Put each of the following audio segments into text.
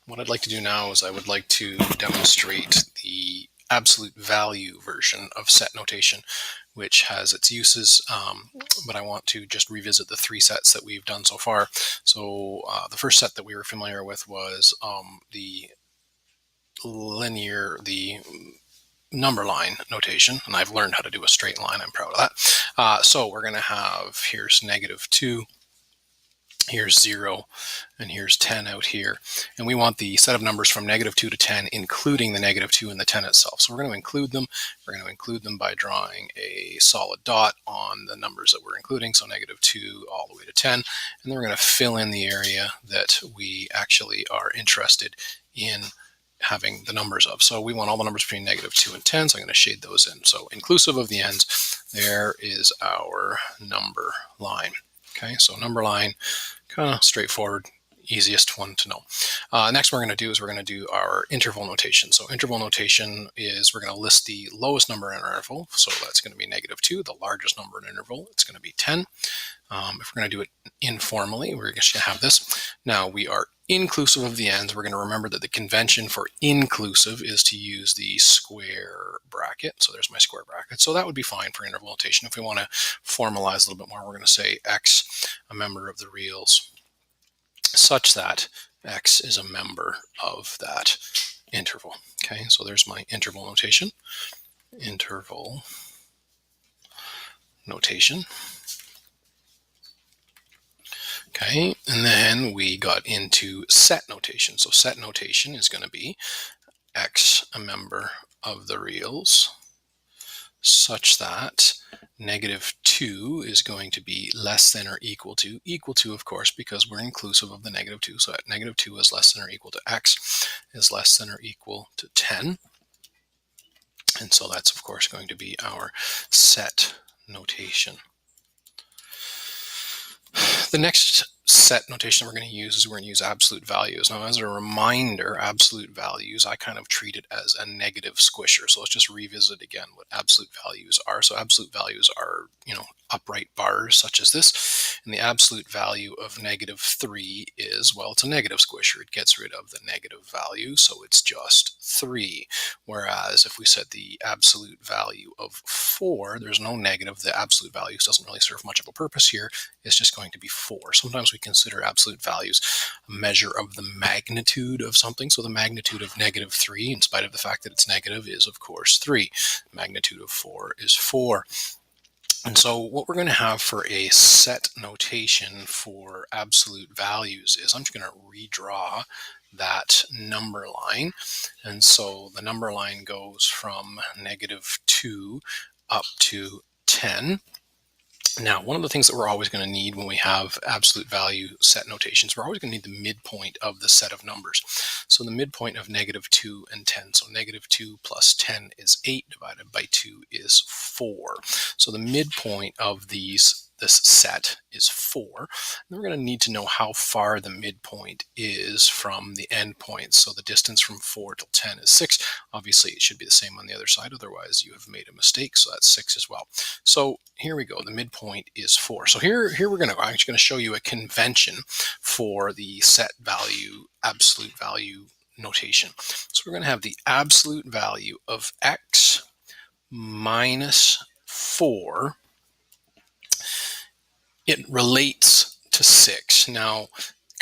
What I'd like to do now is I would like to demonstrate the absolute value version of set notation, which has its uses, but I want to just revisit the three sets that we've done so far. So the first set that we were familiar with was the number line notation, and I've learned how to do a straight line. I'm proud of that. So we're going to have, here's -2, here's 0, and here's 10 out here. And we want the set of numbers from -2 to 10, including the -2 and the 10 itself. So we're going to include them. We're going to include them by drawing a solid dot on the numbers that we're including, so -2 all the way to 10. And then we're going to fill in the area that we actually are interested in having the numbers of. So we want all the numbers between -2 and 10, so I'm going to shade those in. So inclusive of the ends, there is our number line. Okay, so number line, kind of straightforward, easiest one to know. Next we're going to do is we're going to do our interval notation. So interval notation is we're going to list the lowest number in our interval. So that's going to be -2. The largest number in an interval, it's going to be 10. If we're going to do it informally, we're just going to have this. Now we are inclusive of the ends. We're going to remember that the convention for inclusive is to use the square bracket. So there's my square bracket. So that would be fine for interval notation. If we want to formalize a little bit more, we're going to say x, a member of the reals, such that x is a member of that interval. Okay, so there's my interval notation. Interval notation. Okay, and then we got into set notation. So set notation is going to be x, a member of the reals, such that -2 is going to be less than or equal to, of course, because we're inclusive of the -2. So at -2 is less than or equal to x is less than or equal to 10. And so that's, of course, going to be our set notation. The next set notation we're going to use is we're going to use absolute values. Now, as a reminder, absolute values, I kind of treat it as a negative squisher. So let's just revisit again what absolute values are. So absolute values are, upright bars such as this. And the absolute value of -3 is, well, it's a negative squisher. It gets rid of the negative value, so it's just 3. Whereas if we set the absolute value of 4, there's no negative. The absolute values doesn't really serve much of a purpose here. It's just going to be 4. Sometimes we consider absolute values a measure of the magnitude of something. So the magnitude of -3, in spite of the fact that it's negative, is of course 3. Magnitude of 4 is 4. And so what we're going to have for a set notation for absolute values is I'm just going to redraw that number line. And so the number line goes from -2 up to 10. Now, one of the things that we're always going to need when we have absolute value set notations, we're always going to need the midpoint of the set of numbers. So the midpoint of -2 and 10. So -2 plus 10 is 8, divided by 2 is 4. So the midpoint of this set is 4. And then we're going to need to know how far the midpoint is from the endpoint. So the distance from 4 till 10 is 6. Obviously, it should be the same on the other side. Otherwise, you have made a mistake. So that's 6 as well. So here we go. The midpoint is 4. So here I'm actually going to show you a convention for the set value, absolute value notation. So we're going to have the absolute value of x minus 4. It relates to 6. Now,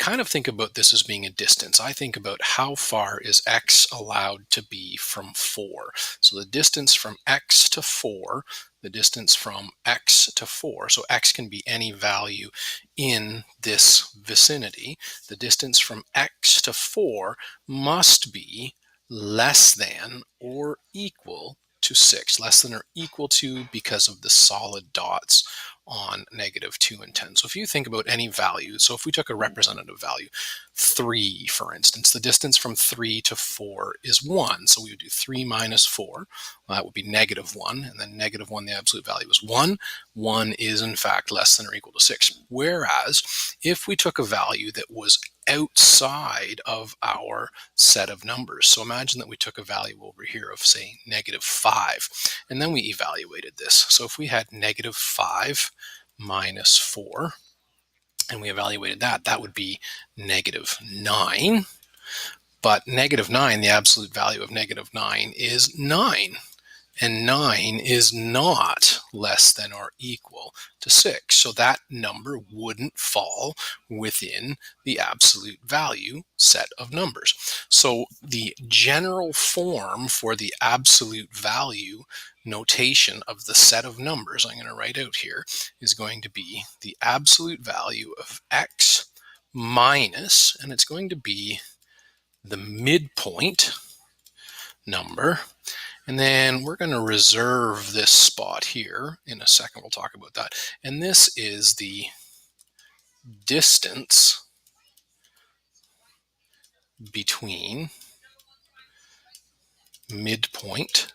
kind of think about this as being a distance. I think about how far is x allowed to be from 4. So the distance from x to 4, the distance from x to 4, so x can be any value in this vicinity. The distance from x to 4 must be less than or equal to 6, less than or equal to because of the solid dots on -2 and 10. So if you think about any value, so if we took a representative value, 3, for instance, the distance from 3 to 4 is 1. So we would do 3 minus 4. Well, that would be -1. And then -1, the absolute value is 1. 1 is, in fact, less than or equal to 6. Whereas if we took a value that was outside of our set of numbers, so imagine that we took a value over here of, say, -5, and then we evaluated this. So if we had -5 minus 4, and we evaluated that, that would be -9. But -9, the absolute value of -9 is 9. And 9 is not less than or equal to 6. So that number wouldn't fall within the absolute value set of numbers. So the general form for the absolute value notation of the set of numbers I'm going to write out here is going to be the absolute value of x minus, and it's going to be the midpoint number. And then we're going to reserve this spot here. In a second, we'll talk about that. And this is the distance between midpoint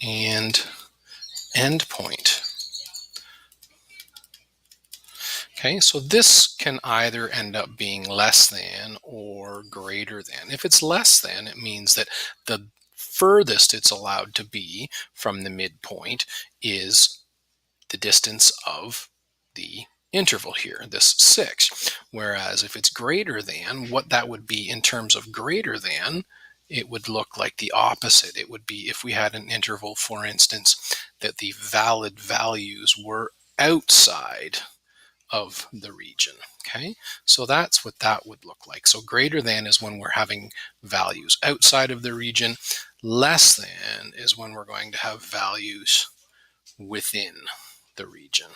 and endpoint. Okay, so this can either end up being less than or greater than. If it's less than, it means that the furthest it's allowed to be from the midpoint is the distance of the interval here, this 6. Whereas if it's greater than, what that would be in terms of greater than, it would look like the opposite. It would be if we had an interval, for instance, that the valid values were outside of the region. Okay, so that's what that would look like. So greater than is when we're having values outside of the region. Less than is when we're going to have values within the region.